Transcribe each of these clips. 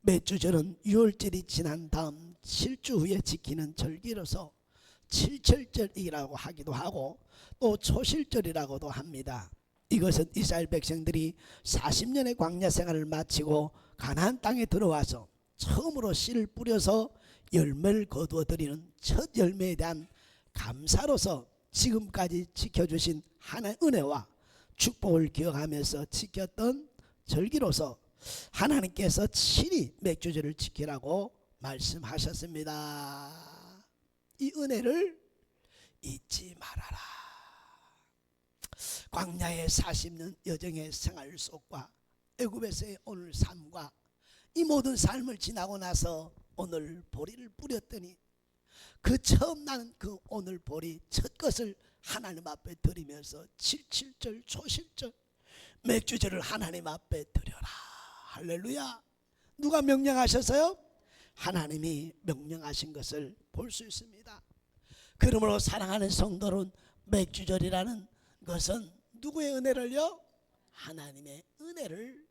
몇 주 전은 6월절이 지난 다음 7주 후에 지키는 절기로서 칠칠절이라고 하기도 하고 또 초실절이라고도 합니다. 이것은 이스라엘 백성들이 40년의 광야 생활을 마치고 가나안 땅에 들어와서 처음으로 씨를 뿌려서 열매를 거두어 드리는 첫 열매에 대한 감사로서 지금까지 지켜주신 하나님의 은혜와 축복을 기억하면서 지켰던 절기로서 하나님께서 친히 맥주절을 지키라고 말씀하셨습니다. 이 은혜를 잊지 말아라. 광야의 40년 여정의 생활 속과 애굽에서의 오늘 삶과 이 모든 삶을 지나고 나서 오늘 보리를 뿌렸더니 그 처음 나는 그 오늘 보리 첫 것을 하나님 앞에 드리면서 칠칠절 초실절 맥주절을 하나님 앞에 드려라. 할렐루야. 누가 명령하셨어요? 하나님이 명령하신 것을 볼 수 있습니다. 그러므로 사랑하는 성도는 맥주절이라는 것은 누구의 은혜를요? 하나님의 은혜를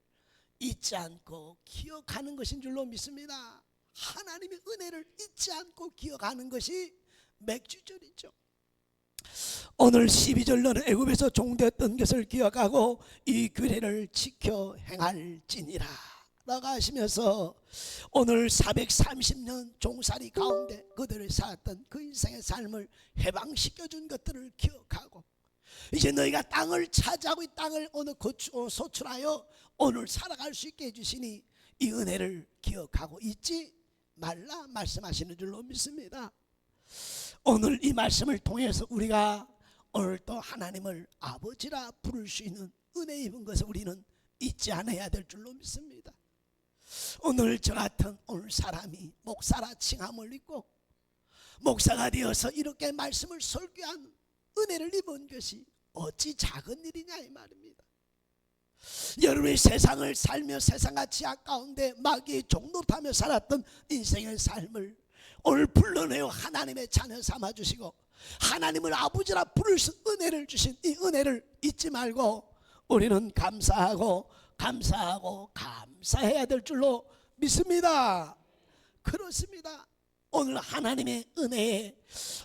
잊지 않고 기억하는 것인 줄로 믿습니다. 하나님의 은혜를 잊지 않고 기억하는 것이 맥주절이죠. 오늘 12절로는 애굽에서 종되었던 것을 기억하고 이 규례를 지켜 행할지니라 라고 하시면서 오늘 430년 종살이 가운데 그들이 살았던 그 인생의 삶을 해방시켜준 것들을 기억하고 이제 너희가 땅을 차지하고 이 땅을 오늘 소출하여 오늘 살아갈 수 있게 해주시니 이 은혜를 기억하고 잊지 말라 말씀하시는 줄로 믿습니다. 오늘 이 말씀을 통해서 우리가 오늘 또 하나님을 아버지라 부를 수 있는 은혜 입은 것을 우리는 잊지 않아야 될 줄로 믿습니다. 오늘 저 같은 오늘 사람이 목사라 칭함을 입고 목사가 되어서 이렇게 말씀을 설교한 은혜를 입은 것이 어찌 작은 일이냐 이 말입니다. 여러분이 세상을 살며 세상과 지악 가운데 마귀의 종노릇하며 살았던 인생의 삶을 오늘 불러내어 하나님의 자녀 삼아주시고 하나님을 아버지라 부를 수 은혜를 주신 이 은혜를 잊지 말고 우리는 감사하고 감사해야 될 줄로 믿습니다. 그렇습니다. 오늘 하나님의 은혜에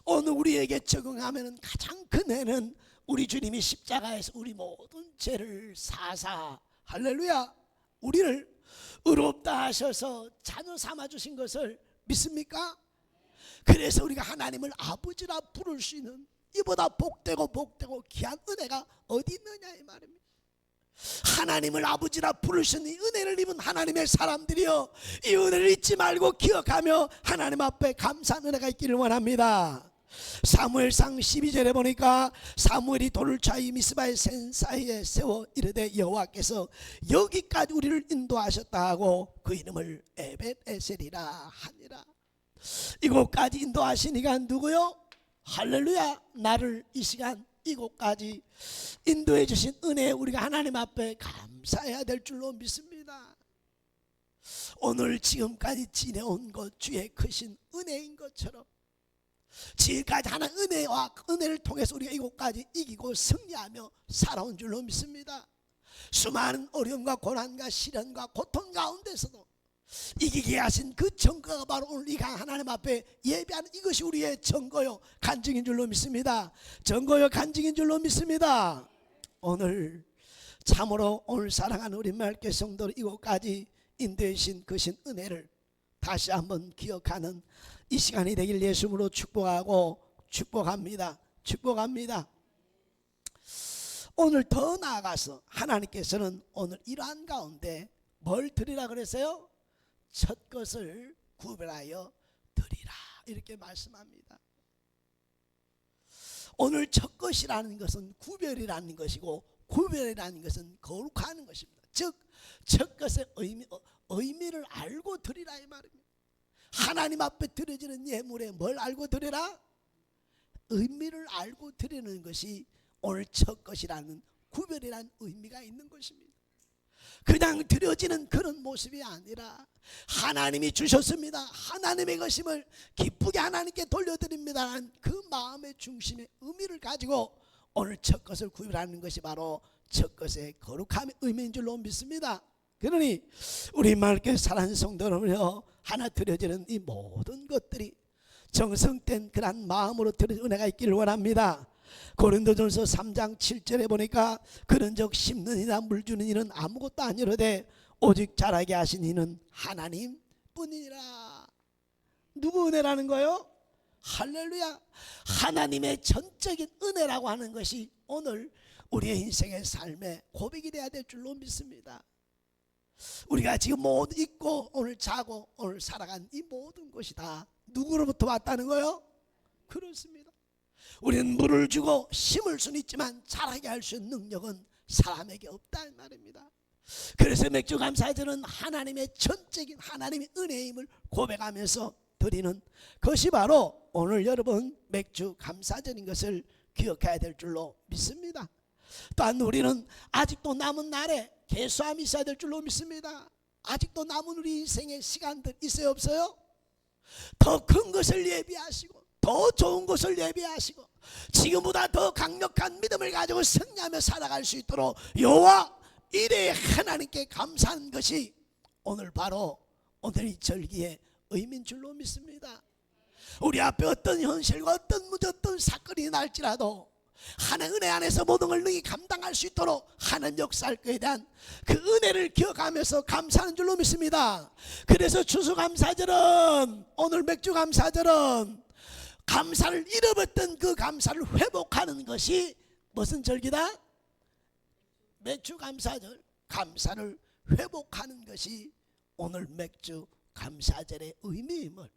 오늘 우리에게 적용하면 가장 큰 은혜는 우리 주님이 십자가에서 우리 모든 죄를 사사 할렐루야 우리를 의롭다 하셔서 자녀 삼아주신 것을 믿습니까? 그래서 우리가 하나님을 아버지라 부를 수 있는 이보다 복되고 귀한 은혜가 어디 있느냐 이 말입니다. 하나님을 아버지라 부르신 이 은혜를 입은 하나님의 사람들이여 이 은혜를 잊지 말고 기억하며 하나님 앞에 감사한 은혜가 있기를 원합니다. 사무엘상 12절에 보니까 사무엘이 돌을 차이 미스바의 센 사이에 세워 이르되 여호와께서 여기까지 우리를 인도하셨다 하고 그 이름을 에벳에셀이라 하니라. 이곳까지 인도하신 이가 누구요? 할렐루야. 나를 이 시간 이곳까지 인도해 주신 은혜에 우리가 하나님 앞에 감사해야 될 줄로 믿습니다. 오늘 지금까지 지내온 것 주의 크신 은혜인 것처럼 지금까지 하나님 은혜와 은혜를 통해서 우리가 이곳까지 이기고 승리하며 살아온 줄로 믿습니다. 수많은 어려움과 고난과 시련과 고통 가운데서도 이기게 하신 그 증거가 바로 오늘 이 하나님 앞에 예배하는 이것이 우리의 증거요 간증인 줄로 믿습니다. 증거요 간증인 줄로 믿습니다. 오늘 참으로 오늘 사랑하는 우리 맑게 성도를 이곳까지 인도해 주신 그 신 은혜를 다시 한번 기억하는 이 시간이 되길 예수님으로 축복하고 축복합니다. 오늘 더 나아가서 하나님께서는 오늘 이러한 가운데 뭘 드리라 그랬어요? 첫 것을 구별하여 드리라 이렇게 말씀합니다. 오늘 첫 것이라는 것은 구별이라는 것이고 구별이라는 것은 거룩하는 것입니다. 즉 첫 것의 의미를 알고 드리라 이 말입니다. 하나님 앞에 드려지는 예물에 뭘 알고 드리라? 의미를 알고 드리는 것이 오늘 첫 것이라는 구별이라는 의미가 있는 것입니다. 그냥 드려지는 그런 모습이 아니라 하나님이 주셨습니다. 하나님의 것임을 기쁘게 하나님께 돌려드립니다라는 그 마음의 중심의 의미를 가지고 오늘 첫 것을 구별하는 것이 바로 첫 것의 거룩함의 의미인 줄로 믿습니다. 그러니 우리 말께 사랑하는 성도 여러분요, 하나 드려지는 이 모든 것들이 정성된 그런 마음으로 드려진 은혜가 있기를 원합니다. 고린도전서 3장 7절에 보니까 그런즉 심는 이나 물 주는 이는 아무것도 아니로되 오직 자라게 하신 이는 하나님 뿐이니라. 누구 은혜라는 거요? 할렐루야. 하나님의 전적인 은혜라고 하는 것이 오늘 우리의 인생의 삶의 고백이 되어야 될 줄로 믿습니다. 우리가 지금 모두 있고 오늘 자고 오늘 살아간 이 모든 것이 다 누구로부터 왔다는 거요? 그렇습니다. 우리는 물을 주고 심을 수는 있지만 자라게 할 수 있는 능력은 사람에게 없다 이 말입니다. 그래서 맥주 감사절은 하나님의 전적인 하나님의 은혜임을 고백하면서 드리는 것이 바로 오늘 여러분 맥주 감사절인 것을 기억해야 될 줄로 믿습니다. 또한 우리는 아직도 남은 날에 계수함이 있어야 될 줄로 믿습니다. 아직도 남은 우리 인생의 시간들 있어요 없어요? 더 큰 것을 예비하시고 더 좋은 것을 예비하시고 지금보다 더 강력한 믿음을 가지고 승리하며 살아갈 수 있도록 여호와 이레 하나님께 감사하는 것이 오늘 바로 오늘 이 절기의 의미인 줄로 믿습니다. 우리 앞에 어떤 현실과 어떤 문제 어떤 사건이 날지라도 하나님 은혜 안에서 모든 걸 능히 감당할 수 있도록 하나님 역사할 것에 대한 그 은혜를 기억하면서 감사하는 줄로 믿습니다. 그래서 추수감사절은 오늘 맥주감사절은 감사를 잃어버렸던 그 감사를 회복하는 것이 무슨 절기다? 맥주감사절. 감사를 회복하는 것이 오늘 맥주감사절의 의미임을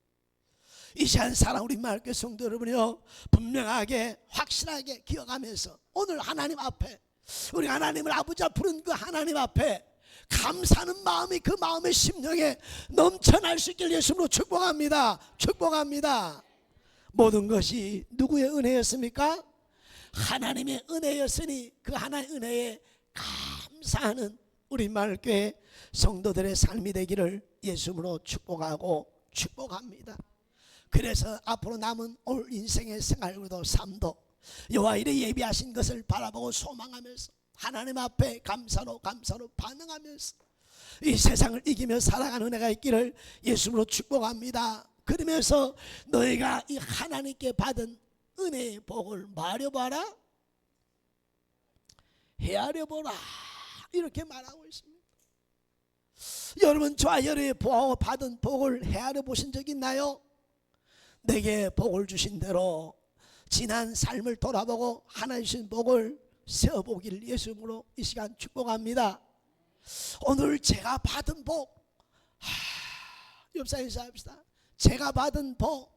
이 시간 사랑 우리 마을교회 성도 여러분이요 분명하게 확실하게 기억하면서 오늘 하나님 앞에 우리 하나님을 아버지 부른 그 하나님 앞에 감사하는 마음이 그 마음의 심령에 넘쳐날 수 있길 예수님으로 축복합니다. 축복합니다. 모든 것이 누구의 은혜였습니까? 하나님의 은혜였으니 그 하나님의 은혜에 감사하는 우리 마을교회 성도들의 삶이 되기를 예수님으로 축복하고 축복합니다. 그래서 앞으로 남은 올 인생의 생활도 삶도 여호와 이레 예비하신 것을 바라보고 소망하면서 하나님 앞에 감사로 반응하면서 이 세상을 이기며 살아가는 은혜가 있기를 예수님으로 축복합니다. 그러면서 너희가 이 하나님께 받은 은혜의 복을 말해봐라 헤아려보라 이렇게 말하고 있습니다. 여러분 저와 여러분의 받은 복을 헤아려 보신 적 있나요? 내게 복을 주신 대로 지난 삶을 돌아보고 하나님 주신 복을 세어보길 예수님으로 이 시간 축복합니다. 오늘 제가 받은 복 옆사람 인사합시다. 제가 받은 복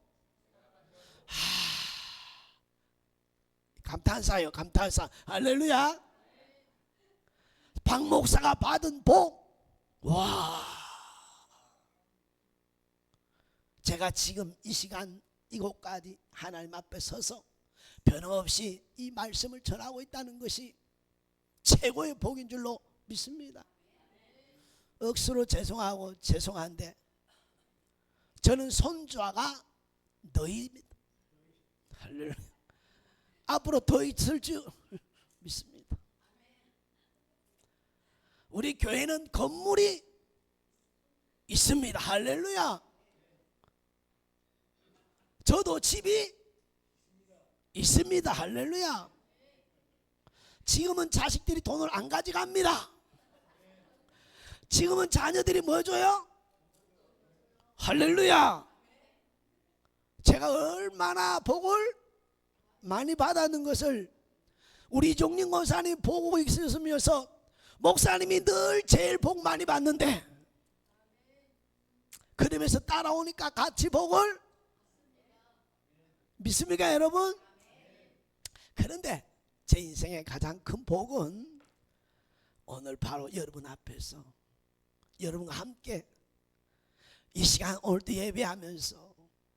감탄사요. 감탄사. 할렐루야. 박 목사가 받은 복 제가 지금 이 시간 이곳까지 하나님 앞에 서서 변함없이 이 말씀을 전하고 있다는 것이 최고의 복인 줄로 믿습니다. 억수로 죄송하고 죄송한데 저는 손주아가 너희입니다. 할렐루야. 앞으로 더 있을 줄 믿습니다. 우리 교회는 건물이 있습니다. 할렐루야. 저도 집이 있습니다. 할렐루야. 지금은 자식들이 돈을 안 가져갑니다. 지금은 자녀들이 뭐 줘요? 할렐루야. 제가 얼마나 복을 많이 받았는 것을 우리 종림 권사님 보고 있으면서 목사님이 늘 제일 복 많이 받는데 그러면서 따라오니까 같이 복을 믿습니까 여러분? 그런데 제 인생의 가장 큰 복은 오늘 바로 여러분 앞에서 여러분과 함께 이 시간 오늘도 예배하면서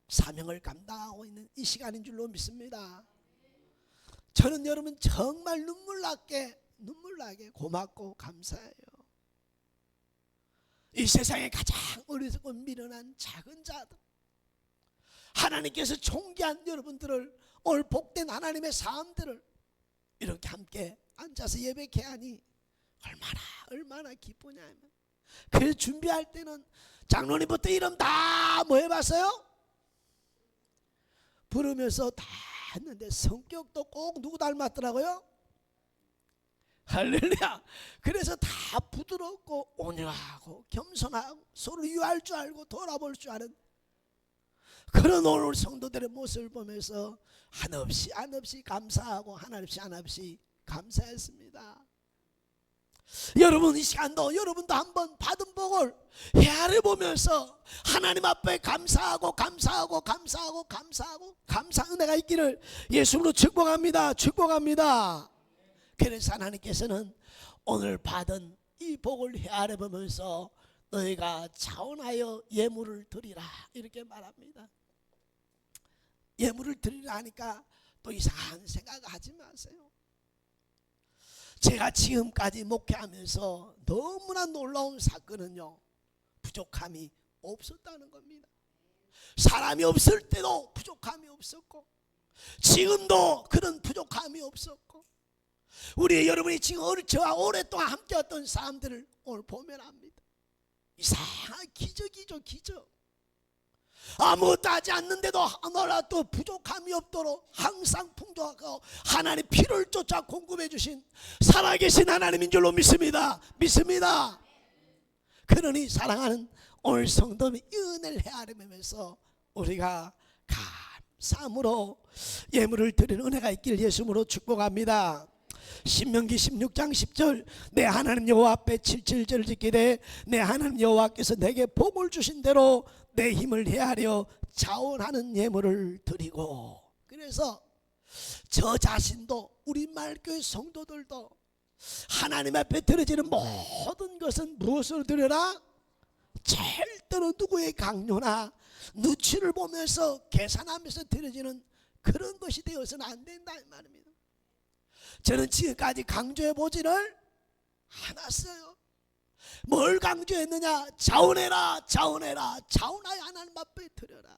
사명을 감당하고 있는 이 시간인 줄로 믿습니다. 저는 여러분 정말 눈물 나게 고맙고 감사해요. 이 세상에 가장 어리석고 미련한 작은 자들 하나님께서 존귀한 여러분들을 오늘 복된 하나님의 사람들을 이렇게 함께 앉아서 예배케 하니 얼마나 기쁘냐. 그래서 준비할 때는 장로님부터 이름 다 뭐 해봤어요? 부르면서 다 했는데 성격도 꼭 누구 닮았더라고요? 할렐루야. 그래서 다 부드럽고 온유하고 겸손하고 서로 유할 줄 알고 돌아볼 줄 아는 그런 오늘 성도들의 모습을 보면서 한없이 감사하고 한없이 감사했습니다. 여러분 이 시간도 여러분도 한번 받은 복을 헤아려 보면서 하나님 앞에 감사하고 감사 은혜가 있기를 예수로 축복합니다. 그래서 하나님께서는 오늘 받은 이 복을 헤아려 보면서 너희가 자원하여 예물을 드리라 이렇게 말합니다. 예물을 드리라 하니까 또 이상한 생각하지 마세요. 제가 지금까지 목회하면서 너무나 놀라운 사건은요, 부족함이 없었다는 겁니다. 사람이 없을 때도 부족함이 없었고 지금도 그런 부족함이 없었고 우리 여러분이 지금 저와 오랫동안 함께했던 사람들을 오늘 보면 압니다. 이상한 기적이죠. 기적. 아무것도 하지 않는데도 하나라도 부족함이 없도록 항상 풍족하고 하나님 피를 쫓아 공급해 주신 살아계신 하나님인 줄로 믿습니다. 그러니 사랑하는 오늘 성도님 이 은혜를 헤아리면서 우리가 감사함으로 예물을 드리는 은혜가 있기를 예수님으로 축복합니다. 신명기 16장 10절 내 하나님 여호와 앞에 77절을 지키되 내 하나님 여호와께서 내게 복을 주신 대로 내 힘을 헤아려 자원하는 예물을 드리고. 그래서 저 자신도 우리 말교회 성도들도 하나님 앞에 드려지는 모든 것은 무엇으로 드려라? 절대로 누구의 강요나 누치를 보면서 계산하면서 드려지는 그런 것이 되어서는 안 된다 이 말입니다. 저는 지금까지 강조해 보지를 않았어요. 뭘 강조했느냐? 자원하여 하나님 앞에 드려라.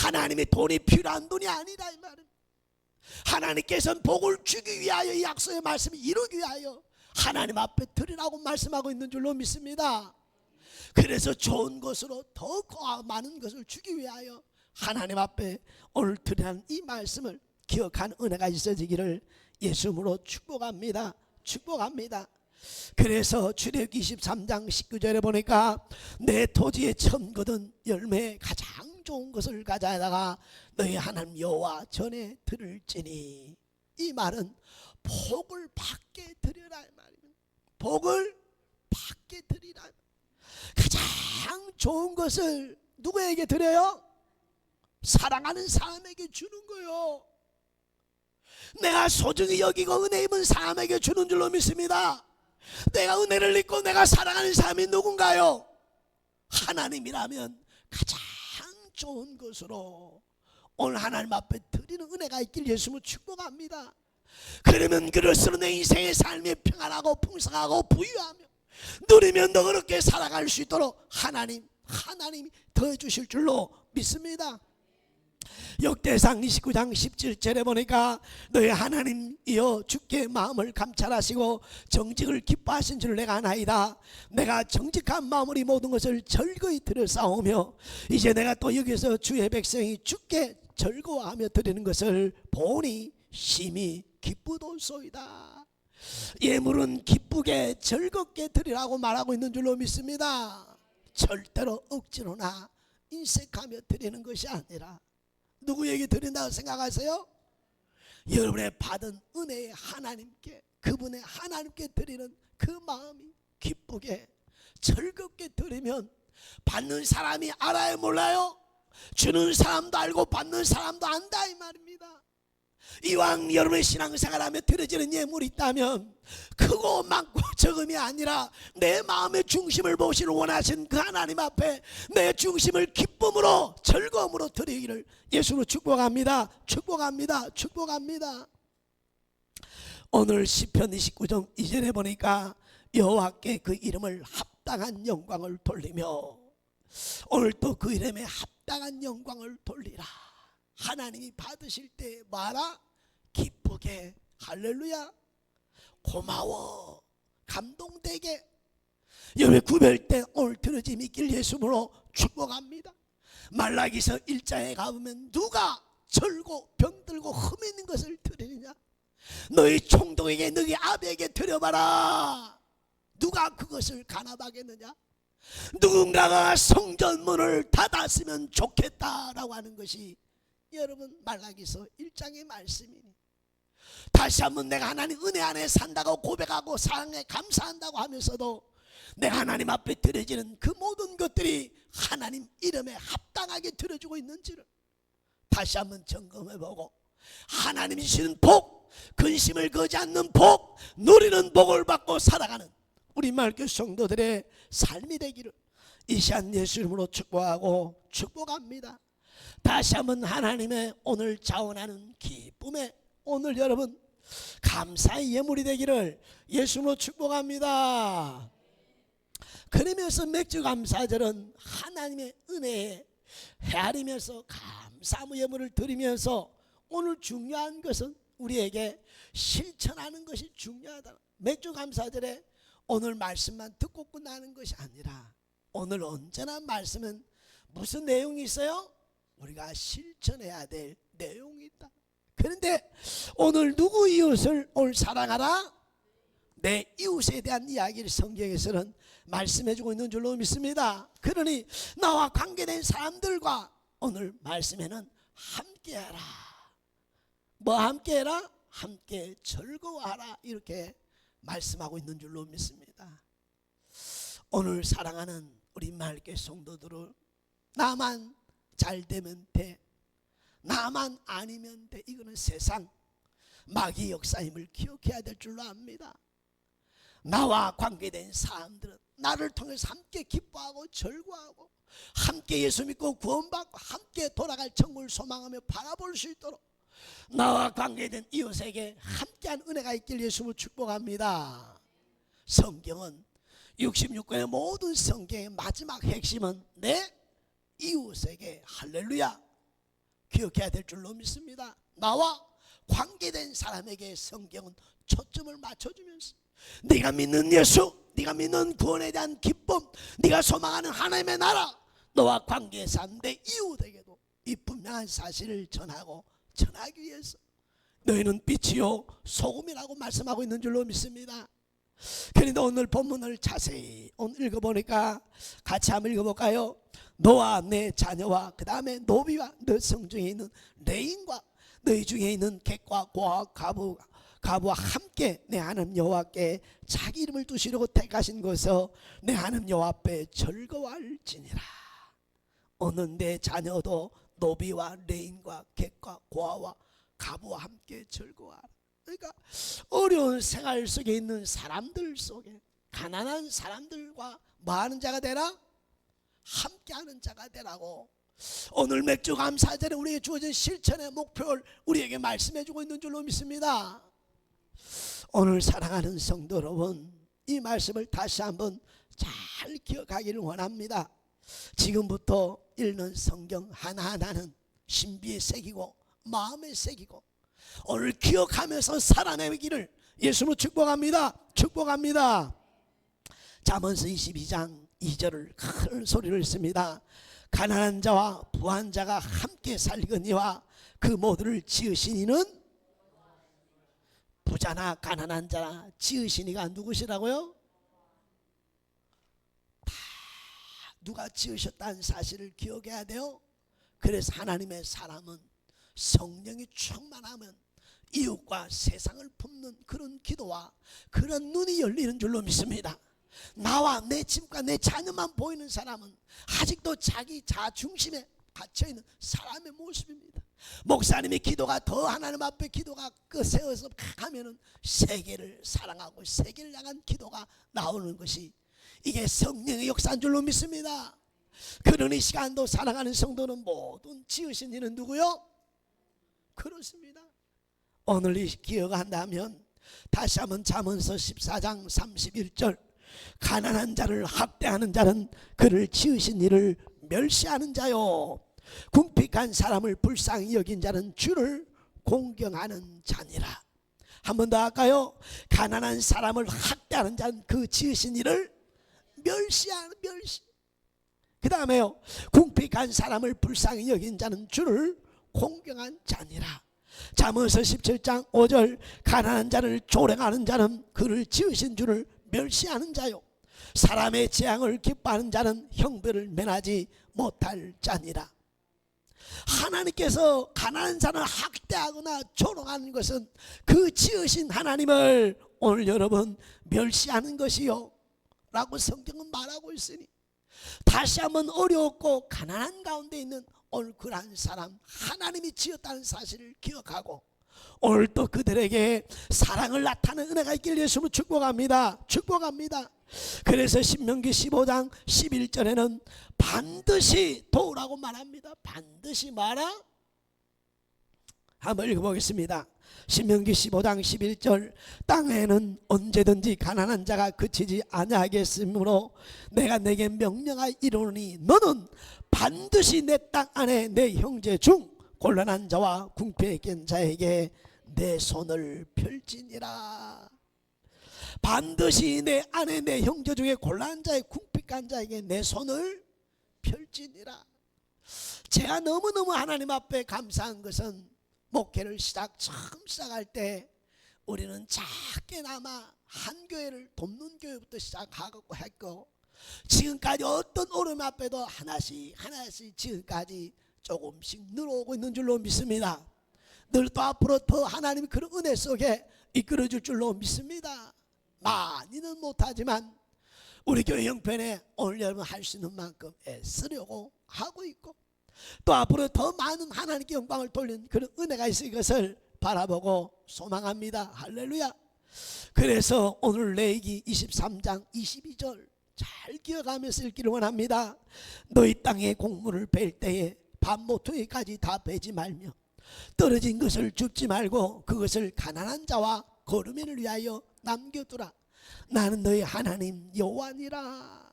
하나님의 돈이 필요한 돈이 아니라 이 말입니다. 하나님께서는 복을 주기 위하여 이 약속의 말씀을 이루기 위하여 하나님 앞에 드리라고 말씀하고 있는 줄로 믿습니다. 그래서 좋은 것으로 더 많은 것을 주기 위하여 하나님 앞에 오늘 드리는 이 말씀을 기억한 은혜가 있어지기를 예수님으로 축복합니다. 그래서 출애굽기 23장 19절에 보니까 내 토지에 처음 거둔 열매에 가장 좋은 것을 가져다가 너희 하나님 여호와 전에 드릴지니. 이 말은 복을 받게 드리라 이 말입니다. 복을 받게 드리라. 가장 좋은 것을 누구에게 드려요? 사랑하는 사람에게 주는 거요. 내가 소중히 여기고 은혜 입은 사람에게 주는 줄로 믿습니다. 내가 은혜를 입고 내가 사랑하는 사람이 누군가요? 하나님이라면 가장 좋은 것으로 오늘 하나님 앞에 드리는 은혜가 있길 예수님을 축복합니다. 그러면 그럴수록 내 인생의 삶이 평안하고 풍성하고 부유하며 누리면 더 그렇게 살아갈 수 있도록 하나님이 더해 주실 줄로 믿습니다. 역대상 29장 17절에 보니까 너희 하나님이여 주께 마음을 감찰하시고 정직을 기뻐하신 줄 내가 아나이다. 내가 정직한 마음으로 이 모든 것을 즐거이 드려싸우며 이제 내가 또 여기서 주의 백성이 주께 즐거워하며 드리는 것을 보니 심히 기쁘도소이다. 예물은 기쁘게 즐겁게 드리라고 말하고 있는 줄로 믿습니다. 절대로 억지로나 인색하며 드리는 것이 아니라 누구에게 드린다고 생각하세요? 여러분의 받은 은혜의 하나님께, 그분의 하나님께 드리는 그 마음이 기쁘게 즐겁게 드리면 받는 사람이 알아요 몰라요? 주는 사람도 알고 받는 사람도 안다 이 말입니다. 이왕 여러분의 신앙생활하며 드려지는 예물이 있다면 크고 많고 적음이 아니라 내 마음의 중심을 보시는 원하신 그 하나님 앞에 내 중심을 기쁨으로 즐거움으로 드리기를 예수로 축복합니다. 오늘 시편 29장 2절에 보니까 여호와께 그 이름을 합당한 영광을 돌리며, 오늘 또 그 이름에 합당한 영광을 돌리라. 하나님이 받으실 때 말아 기쁘게 할렐루야 고마워 감동되게 예배 구별 때 오늘 들어짐이 있길 예수님으로 축복합니다. 말라기서 1장에 가보면 누가 절고 병들고 흠 있는 것을 드리느냐? 너희 총독에게 너희 아비에게 드려봐라. 누가 그것을 간합하겠느냐? 누군가가 성전 문을 닫았으면 좋겠다라고 하는 것이 여러분 말라기서 1장의 말씀이니, 다시 한번 내가 하나님 은혜 안에 산다고 고백하고 사랑에 감사한다고 하면서도 내가 하나님 앞에 드려지는 그 모든 것들이 하나님 이름에 합당하게 드려지고 있는지를 다시 한번 점검해보고, 하나님이 주시는 복, 근심을 거지 않는 복, 누리는 복을 받고 살아가는 우리 말교 성도들의 삶이 되기를 이 시간 예수 이름으로 축복하고 축복합니다. 다시 한번 하나님의 오늘 자원하는 기쁨에 오늘 여러분 감사의 예물이 되기를 예수로 축복합니다. 그러면서 맥주 감사절은 하나님의 은혜에 헤아리면서 감사의 예물을 드리면서 오늘 중요한 것은 우리에게 실천하는 것이 중요하다. 맥주 감사절에 오늘 말씀만 듣고 끝나는 것이 아니라 오늘 언제나 말씀은 무슨 내용이 있어요? 우리가 실천해야 될 내용이 있다. 그런데 오늘 누구 이웃을 오늘 사랑하라? 내 이웃에 대한 이야기를 성경에서는 말씀해주고 있는 줄로 믿습니다. 그러니 나와 관계된 사람들과 오늘 말씀에는 함께하라. 뭐 함께해라? 함께 즐거워하라. 이렇게 말씀하고 있는 줄로 믿습니다. 오늘 사랑하는 우리 말교 성도들을 나만 잘 되면 돼, 나만 아니면 돼, 이거는 세상 마귀의 역사임을 기억해야 될 줄로 압니다. 나와 관계된 사람들은 나를 통해서 함께 기뻐하고 즐거워하고 함께 예수 믿고 구원받고 함께 돌아갈 천국을 소망하며 바라볼 수 있도록 나와 관계된 이웃에게 함께한 은혜가 있길 예수를 축복합니다. 성경은 66권의 모든 성경의 마지막 핵심은 내 이웃에게 할렐루야 기억해야 될 줄로 믿습니다. 나와 관계된 사람에게 성경은 초점을 맞춰주면서 네가 믿는 예수, 네가 믿는 구원에 대한 기쁨, 네가 소망하는 하나님의 나라, 너와 관계에 산 내 이웃에게도 이 분명한 사실을 전하기 위해서 너희는 빛이요 소금이라고 말씀하고 있는 줄로 믿습니다. 그런데 오늘 본문을 자세히 오늘 읽어보니까 같이 한번 읽어볼까요? 너와 내 자녀와 그 다음에 노비와 너 성중에 있는 레인과 너희 중에 있는 객과 고아 가부와 함께 내 하나님 여호와께 자기 이름을 두시려고 택하신 것을 내 하나님 여호와 앞에 즐거워할지니라. 오늘 내 자녀도 노비와 레인과 객과 고아와 가부와 함께 즐거워하라. 그러니까 어려운 생활 속에 있는 사람들 속에 가난한 사람들과 뭐하는 자가 되라? 함께하는 자가 되라고 오늘 맥주 감사절에 우리에게 주어진 실천의 목표를 우리에게 말씀해 주고 있는 줄로 믿습니다. 오늘 사랑하는 성도 여러분, 이 말씀을 다시 한번 잘 기억하기를 원합니다. 지금부터 읽는 성경 하나하나는 신비에 새기고 마음에 새기고 오늘 기억하면서 살아내기를 예수로 축복합니다. 축복합니다. 잠언서 22장 2절을 큰 소리를 씁니다. 가난한 자와 부한 자가 함께 살거니와 그 모두를 지으신 이는 부자나 가난한 자나 지으신 이가 누구시라고요? 다 누가 지으셨다는 사실을 기억해야 돼요. 그래서 하나님의 사람은 성령이 충만하면 이웃과 세상을 품는 그런 기도와 그런 눈이 열리는 줄로 믿습니다. 나와 내 집과 내 자녀만 보이는 사람은 아직도 자기 자중심에 갇혀있는 사람의 모습입니다. 목사님의 기도가 더 하나님 앞에 기도가 세워서 하면은 세계를 사랑하고 세계를 향한 기도가 나오는 것이 이게 성령의 역사인 줄로 믿습니다. 그런 이 시간도 사랑하는 성도는 모든 지으신 이는 누구요? 그렇습니다. 오늘 이 기억한다면 다시 한번 잠언서 14장 31절 가난한 자를 학대하는 자는 그를 지으신 이를 멸시하는 자요 궁핍한 사람을 불쌍히 여긴 자는 주를 공경하는 자니라. 한 번 더 할까요? 가난한 사람을 학대하는 자는 그 지으신 이를 멸시하는 멸시. 그 다음에요, 궁핍한 사람을 불쌍히 여긴 자는 주를 공경한 자니라. 잠언서 17장 5절, 가난한 자를 조롱하는 자는 그를 지으신 주를 멸시하는 자요, 사람의 재앙을 기뻐하는 자는 형벌을 면하지 못할 자니라. 하나님께서 가난한 자를 학대하거나 조롱하는 것은 그 지으신 하나님을 오늘 여러분 멸시하는 것이요 라고 성경은 말하고 있으니, 다시 한번 어렵고 가난한 가운데 있는 오늘 그러한 사람, 하나님이 지었다는 사실을 기억하고 오늘 또 그들에게 사랑을 나타내는 은혜가 있길 예수로 축복합니다. 축복합니다. 그래서 신명기 15장 11절에는 반드시 도우라고 말합니다. 반드시 말아. 한번 읽어보겠습니다. 신명기 15장 11절, 땅에는 언제든지 가난한 자가 그치지 아니하겠으므로 내가 내게 명령하여 이르노니 너는 반드시 내 땅 안에 내 형제 중 곤란한 자와 궁핍한 자에게 내 손을 펼지니라. 반드시 내 안에 내 형제 중에 곤란한 자의 궁핍한 자에게 내 손을 펼지니라. 제가 너무너무 하나님 앞에 감사한 것은 목회를 처음 시작할 때 우리는 작게나마 한 교회를 돕는 교회부터 시작하고 했고, 지금까지 어떤 어려움 앞에도 하나씩 지금까지 조금씩 늘어오고 있는 줄로 믿습니다. 늘 또 앞으로 더 하나님이 그런 은혜 속에 이끌어 줄 줄로 믿습니다. 많이는 못하지만 우리 교회 형편에 오늘 여러분 할 수 있는 만큼 애쓰려고 하고 있고, 또 앞으로 더 많은 하나님께 영광을 돌리는 그런 은혜가 있을 것을 바라보고 소망합니다. 할렐루야. 그래서 오늘 레위기 23장 22절 잘 기억하면서 읽기를 원합니다. 너희 땅에 곡물을 벨 때에 밤모퉁이까지 다 베지 말며 떨어진 것을 줍지 말고 그것을 가난한 자와 거르면을 위하여 남겨두라. 나는 너희 하나님 여호와니라.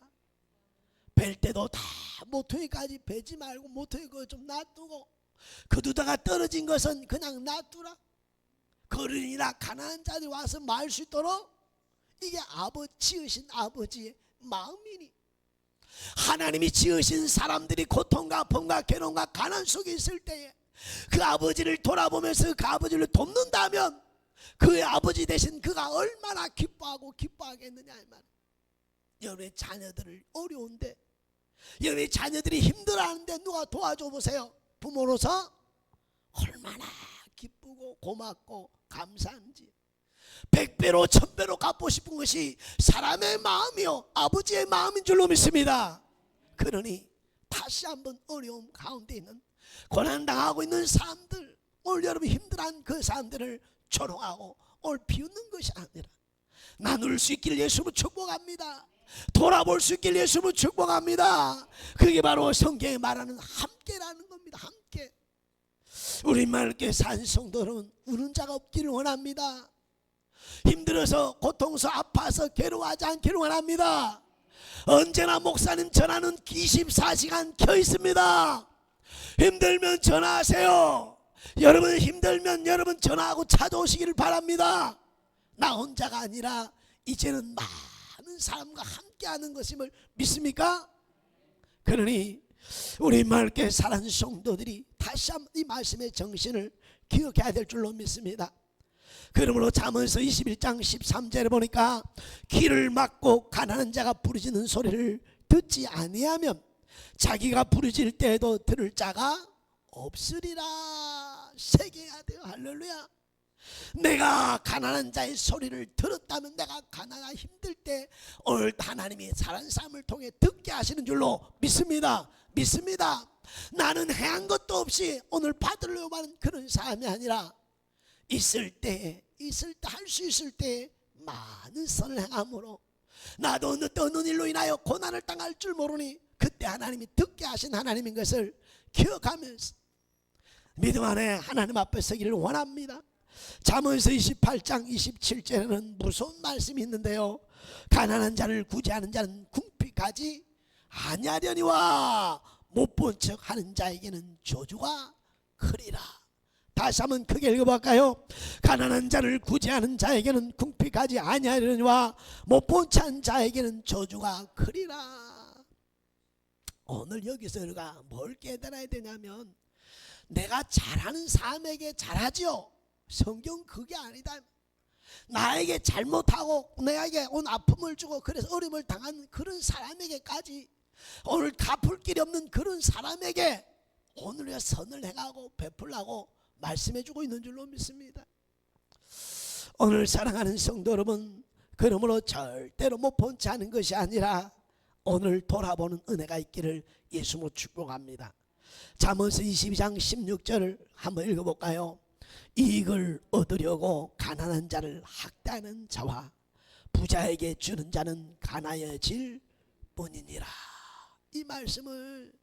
벨 때도 다 모퉁이까지 베지 말고 모퉁이 그거 좀 놔두고, 거두다가 떨어진 것은 그냥 놔두라. 거른이나 가난한 자들이 와서 말 수 있도록, 이게 지으신 아버지의 마음이니, 하나님이 지으신 사람들이 고통과 아픔과 괴로움과 가난 속에 있을 때에 그 아버지를 돌아보면서 그 아버지를 돕는다면 그의 아버지 대신 그가 얼마나 기뻐하고 기뻐하겠느냐 이 말. 여러분의 자녀들을 어려운데, 여러분의 자녀들이 힘들어하는데 누가 도와줘 보세요. 부모로서 얼마나 기쁘고 고맙고 감사한지. 100배로 1000배로 갚고 싶은 것이 사람의 마음이요 아버지의 마음인 줄로 믿습니다. 그러니 다시 한번 어려움 가운데 있는, 고난당하고 있는 사람들, 오늘 여러분 힘들어한 그 사람들을 조롱하고 오늘 비웃는 것이 아니라 나눌 수 있기를 예수로 축복합니다. 돌아볼 수 있기를 예수로 축복합니다. 그게 바로 성경에 말하는 함께라는 겁니다. 함께. 우리말께 산 성도는 우는 자가 없기를 원합니다. 힘들어서 고통서 아파서 괴로워하지 않기를 원합니다. 언제나 목사님 전화는 24시간 켜 있습니다. 힘들면 전화하세요. 여러분 힘들면 여러분 전화하고 찾아오시기를 바랍니다. 나 혼자가 아니라 이제는 많은 사람과 함께하는 것임을 믿습니까? 그러니 우리 맑게 사랑하는 성도들이 다시 한번 이 말씀의 정신을 기억해야 될 줄로 믿습니다. 그러므로 잠언서 21장 13절에 보니까 귀를 막고 가난한 자가 부르짖는 소리를 듣지 아니하면 자기가 부르짖을 때에도 들을 자가 없으리라. 새겨야 돼요. 할렐루야. 내가 가난한 자의 소리를 들었다면 내가 가난하고 힘들 때 오늘 하나님이 사랑하는 삶을 통해 듣게 하시는 줄로 믿습니다. 믿습니다. 나는 행한 것도 없이 오늘 받으려고 하는 그런 사람이 아니라 있을 때 할 수 있을 때 많은 선을 행함으로 나도 어떤 일로 인하여 고난을 당할 줄 모르니 그때 하나님이 듣게 하신 하나님인 것을 기억하면서 믿음 안에 하나님 앞에 서기를 원합니다. 잠언서 28장 27절에는 무서운 말씀이 있는데요, 가난한 자를 구제하는 자는 궁핍하지 아니하려니와 못 본 척 하는 자에게는 저주가 크리라. 다시 한번 크게 읽어볼까요? 가난한 자를 구제하는 자에게는 궁핍하지 아니하려니와 못본 찬 자에게는 저주가 크리라. 오늘 여기서 우리가 뭘 깨달아야 되냐면, 내가 잘하는 사람에게 잘하지요. 성경 그게 아니다. 나에게 잘못하고 내에게 온 아픔을 주고 그래서 어려움을 당한 그런 사람에게까지, 오늘 갚을 길이 없는 그런 사람에게 오늘의 선을 행하고 베풀라고 말씀해주고 있는 줄로 믿습니다. 오늘 사랑하는 성도 여러분, 그러므로 절대로 못 본치 않은 것이 아니라 오늘 돌아보는 은혜가 있기를 예수로 축복합니다. 잠언서 22장 16절을 한번 읽어볼까요? 이익을 얻으려고 가난한 자를 학대하는 자와 부자에게 주는 자는 가난해질 뿐이니라. 이 말씀을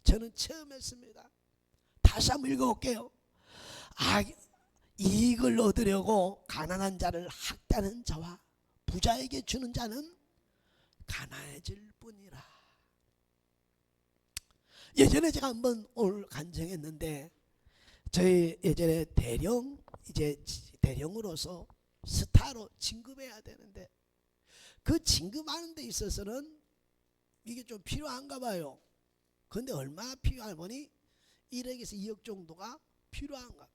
저는 처음 했습니다. 다시 한번 읽어볼게요. 이익을 얻으려고 가난한 자를 학대하는 자와 부자에게 주는 자는 가난해질 뿐이라. 예전에 제가 한번 오늘 간증했는데, 저희 예전에 대령으로서 스타로 진급해야 되는데, 그 진급하는 데 있어서는 이게 좀 필요한가 봐요. 그런데 얼마나 필요하냐 보니 1억에서 2억 정도가 필요한가 봐.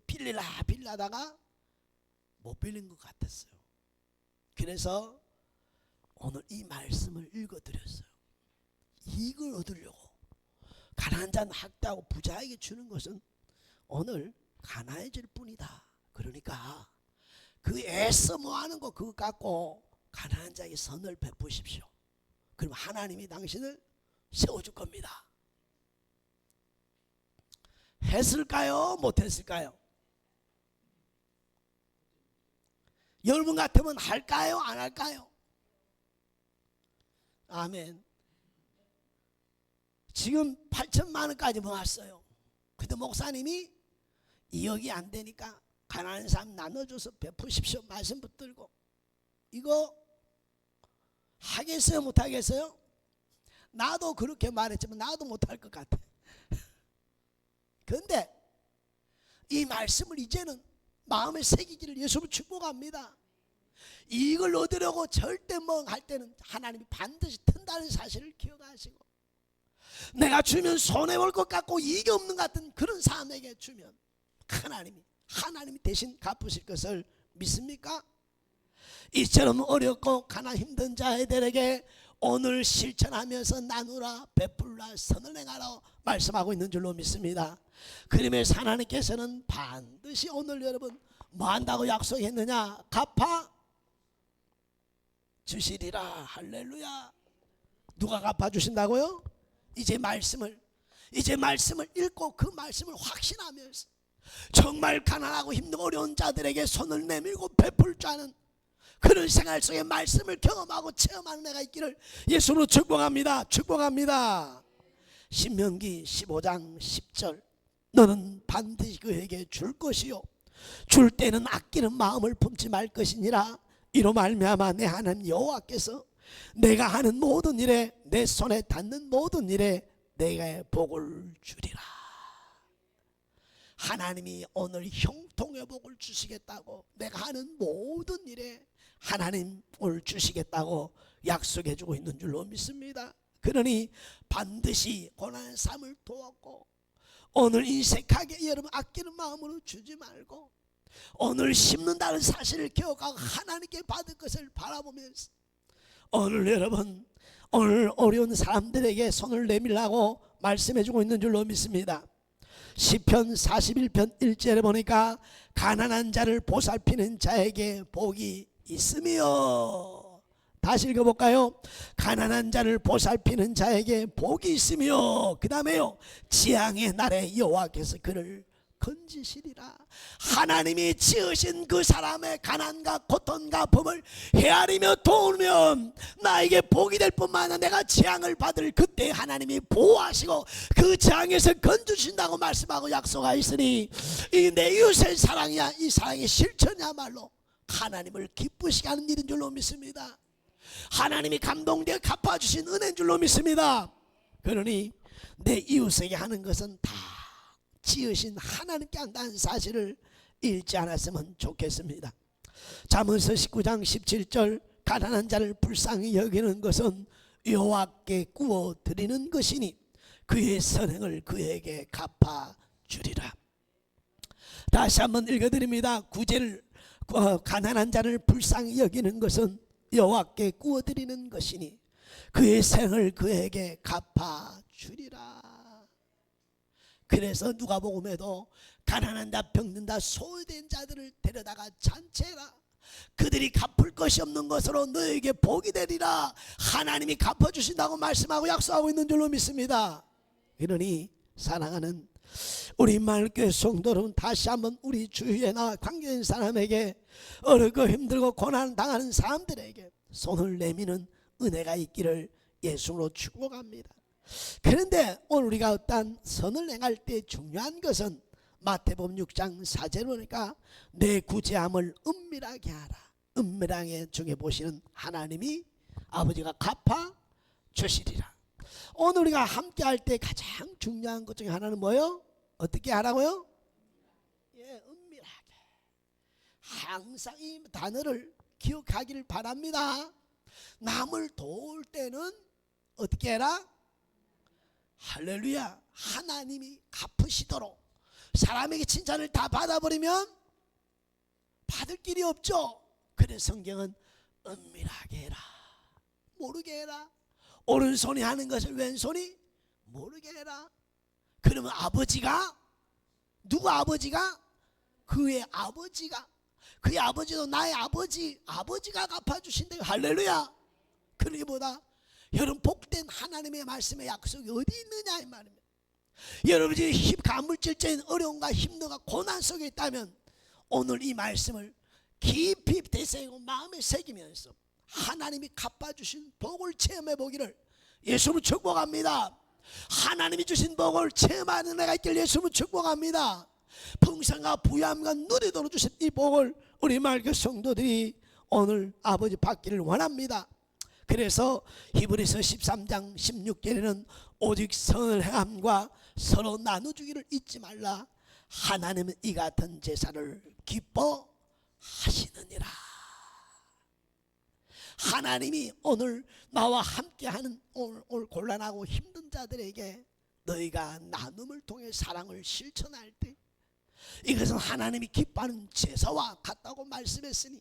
빌리다가 못 빌린 것 같았어요. 그래서 오늘 이 말씀을 읽어드렸어요. 이익을 얻으려고 가난한 자는 학대하고 부자에게 주는 것은 오늘 가난해질 뿐이다. 그러니까 그 애써 모아는 거 그거 갖고 가난한 자에게 선을 베푸십시오. 그럼 하나님이 당신을 세워줄 겁니다. 했을까요? 못했을까요? 여러분 같으면 할까요? 안 할까요? 아멘. 지금 8천만 원까지 모았어요. 근데 목사님이 2억이 안 되니까 가난한 사람 나눠줘서 베푸십시오 말씀 붙들고, 이거 하겠어요? 못하겠어요? 나도 그렇게 말했지만 나도 못할 것 같아. 그런데 이 말씀을 이제는 마음에 새기기를 예수로 축복합니다. 이익을 얻으려고 절대 멍할 때는 하나님이 반드시 튼다는 사실을 기억하시고, 내가 주면 손해볼 것 같고 이익이 없는 것 같은 그런 사람에게 주면 하나님이 대신 갚으실 것을 믿습니까? 이처럼 어렵고 가난 힘든 자들에게 오늘 실천하면서 나누라, 베풀라, 선을 행하라 말씀하고 있는 줄로 믿습니다. 그러면서 하나님께서는 반드시 오늘 여러분 뭐 한다고 약속했느냐? 갚아 주시리라. 할렐루야. 누가 갚아 주신다고요? 이제 말씀을 읽고 그 말씀을 확신하면서 정말 가난하고 힘들고 어려운 자들에게 손을 내밀고 베풀 줄 아는 그런 생활 속에 말씀을 경험하고 체험하는 애가 있기를 예수로 축복합니다. 축복합니다. 신명기 15장 10절, 너는 반드시 그에게 줄 것이요 줄 때는 아끼는 마음을 품지 말 것이니라. 이로 말미암아 내 하나님 여호와께서 내가 하는 모든 일에, 내 손에 닿는 모든 일에 내가 복을 주리라. 하나님이 오늘 형통의 복을 주시겠다고, 내가 하는 모든 일에 하나님 오늘 주시겠다고 약속해 주고 있는 줄로 믿습니다. 그러니 반드시 고난의 삶을 도왔고, 오늘 인색하게 여러분 아끼는 마음으로 주지 말고 오늘 심는다는 사실을 기억하고 하나님께 받을 것을 바라보면서 오늘 여러분 오늘 어려운 사람들에게 손을 내밀라고 말씀해 주고 있는 줄로 믿습니다. 시편 41편 1절에 보니까 가난한 자를 보살피는 자에게 복이 있으며, 다시 읽어볼까요? 가난한 자를 보살피는 자에게 복이 있으며, 그 다음에요, 재앙의 날에 여호와께서 그를 건지시리라. 하나님이 지으신 그 사람의 가난과 고통과 범을 헤아리며 도우면 나에게 복이 될 뿐만 아니라 내가 재앙을 받을 그때 하나님이 보호하시고 그 재앙에서 건져주신다고 말씀하고 약속하였으니 이 내 이웃의 사랑이야, 이 사랑의 실천이야말로 하나님을 기쁘시게 하는 일인 줄로 믿습니다. 하나님이 감동되어 갚아주신 은혜인 줄로 믿습니다. 그러니 내 이웃에게 하는 것은 다 지으신 하나님께 한다는 사실을 잃지 않았으면 좋겠습니다. 잠언서 19장 17절 가난한 자를 불쌍히 여기는 것은 여호와께 구워 드리는 것이니 그의 선행을 그에게 갚아 주리라. 다시 한번 읽어드립니다. 구제를 가난한 자를 불쌍히 여기는 것은 여호와께 구워 드리는 것이니 그의 생을 그에게 갚아 주리라. 그래서 누가복음에도 가난한 자, 병든 자, 소외된 자들을 데려다가 잔치해라. 그들이 갚을 것이 없는 것으로 너에게 복이 되리라. 하나님이 갚아주신다고 말씀하고 약속하고 있는 줄로 믿습니다. 그러니 사랑하는 우리 마을교회 성도는 다시 한번 우리 주위에 나 관계된 사람에게 어렵고 힘들고 고난 당하는 사람들에게 손을 내미는 은혜가 있기를 예수로 축복합니다. 그런데 오늘 우리가 어떤 선을 행할 때 중요한 것은 마태복음 6장 4절에 보니까 내 구제함을 은밀하게 하라. 은밀하게 중에 보시는 하나님이 아버지가 갚아 주시리라. 오늘 우리가 함께 할 때 가장 중요한 것 중에 하나는 뭐예요? 어떻게 하라고요? 예, 은밀하게. 항상 이 단어를 기억하기를 바랍니다. 남을 도울 때는 어떻게 해라? 할렐루야. 하나님이 갚으시도록. 사람에게 칭찬을 다 받아버리면 받을 길이 없죠. 그래서 성경은 은밀하게 해라. 모르게 해라. 오른손이 하는 것을 왼손이 모르게 해라. 그러면 아버지가, 누구 아버지가? 그의 아버지가, 그의 아버지도 나의 아버지가 갚아주신대요. 할렐루야. 그러기보다 여러분 복된 하나님의 말씀의 약속이 어디 있느냐 이 말입니다. 여러분이 가물질적인 어려움과 힘듦과 고난 속에 있다면 오늘 이 말씀을 깊이 되새기고 마음에 새기면서 하나님이 갚아주신 복을 체험해 보기를 예수는 축복합니다. 하나님이 주신 복을 체험하는 내가 있길 예수는 축복합니다. 풍성과 부유함과 누리도록 주신 이 복을 우리 마을교회 성도들이 오늘 아버지 받기를 원합니다. 그래서 히브리서 13장 16절에는 오직 선을 행함과 서로 나눠주기를 잊지 말라. 하나님은 이 같은 제사를 기뻐하시느니라. 하나님이 오늘 나와 함께하는 오늘 곤란하고 힘든 자들에게 너희가 나눔을 통해 사랑을 실천할 때 이것은 하나님이 기뻐하는 제사와 같다고 말씀했으니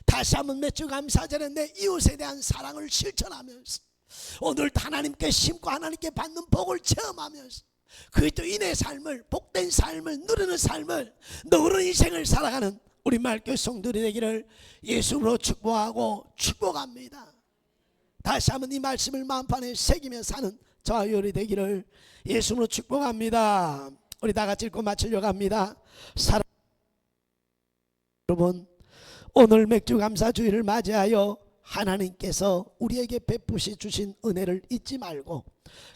다시 한번 몇 주 감사절에 내 이웃에 대한 사랑을 실천하면서 오늘 하나님께 심고 하나님께 받는 복을 체험하면서 그리스도 인의 삶을, 복된 삶을 누리는 삶을, 너그러운 인생을 살아가는 우리 마을교회 성도들이 되기를 예수로 축복하고 축복합니다. 다시 한번 이 말씀을 마음판에 새기며 사는 저와 여러분이 되기를 예수로 축복합니다. 우리 다 같이 읽고 마치려고 합니다. 여러분, 오늘 맥주감사주일을 맞이하여 하나님께서 우리에게 베푸시 주신 은혜를 잊지 말고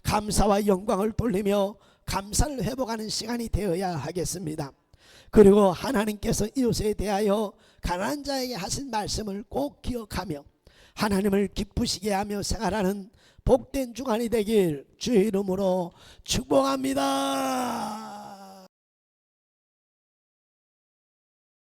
감사와 영광을 돌리며 감사를 회복하는 시간이 되어야 하겠습니다. 그리고 하나님께서 이웃에 대하여 가난한 자에게 하신 말씀을 꼭 기억하며 하나님을 기쁘시게 하며 생활하는 복된 주간이 되길 주의 이름으로 축복합니다.